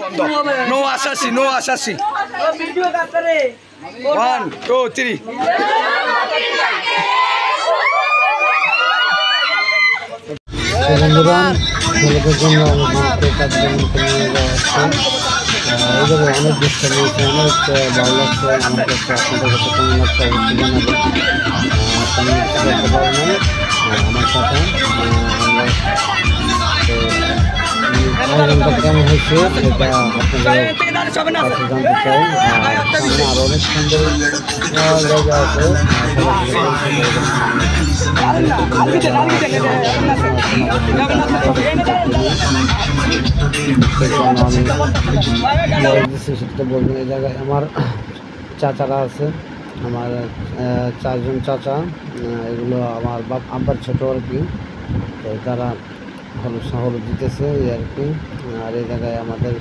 বন্ধ নো আশাসি 1 2 3 বন্ধুরা ছেলেদের জন্য আমাদেরকে কার্যক্রমকে নিয়ে যাওয়া হচ্ছে এইভাবে অনেক দৃশ্য রয়েছে অনেক ভালো লাগছে আমার কাছে আপনাদের কাছে কেমন লাগছে অবশ্যই জানাবেন আমার সাথে আয়োজনটা কেমন হয়েছে সেটা আপনাদের কাছে জানতে চাই আরও অনেক সুন্দর জায়গা আছে সেটা বলবেন এই জায়গায় আমার চাচারা আছে আমার 4 জন চাচা এগুলো আমার আব্বার ছোটো আর কি তো তারা হলুদ দিতেছে আর কি আর এই জায়গায় আমাদের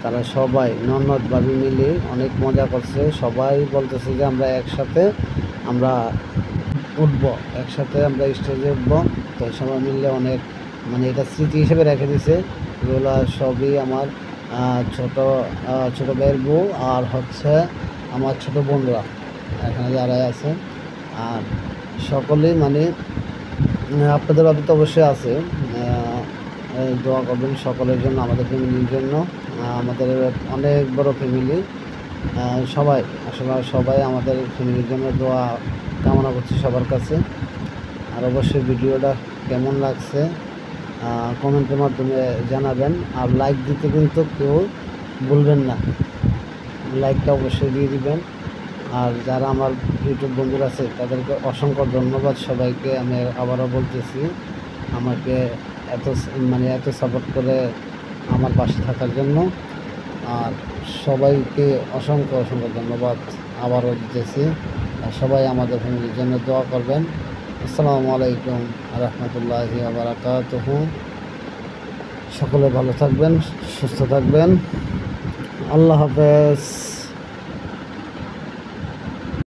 তারা সবাই ননদভাবে মিলে অনেক মজা করছে সবাই বলতেছে যে আমরা একসাথে আমরা উঠবো একসাথে আমরা স্টেজে উঠবো তো সবাই মিললে অনেক মানে এটা স্মৃতি হিসেবে রেখে দিছে এগুলো সবই আমার ছোটো ভাইয়ের বউ আর হচ্ছে আমার ছোটো বন্ধুরা এখানে যারাই আছে আর সকলেই মানে আপনাদের বাড়িতে তো অবশ্যই আছে দোয়া করবেন সকলের জন্য আমাদের ফ্যামিলির জন্য আমাদের অনেক বড় ফ্যামিলি সবাই আসলে সবাই আমাদের ফ্যামিলির জন্য দোয়া কামনা করছি সবার কাছে আর অবশ্যই ভিডিওটা কেমন লাগছে কমেন্টের মাধ্যমে জানাবেন আর লাইক দিতে কিন্তু কেউ ভুলবেন না লাইকটা অবশ্যই দিয়ে দিবেন আর যারা আমার ইউটিউব বন্ধুরা আছে তাদেরকে অসংখ্য ধন্যবাদ সবাইকে আমি আবারও বলতেছি আমাকে এত সাপোর্ট করে আমার পাশে থাকার জন্য আর সবাইকে অসংখ্য ধন্যবাদ আবারও দিতেছি আর সবাই আমাদের ফ্যামিলির জন্য দোয়া করবেন আসসালামু আলাইকুম রহমতুল্লাহি ওয়া বারাকাতুহু সকলে ভালো থাকবেন সুস্থ থাকবেন আল্লাহ হাফেজ।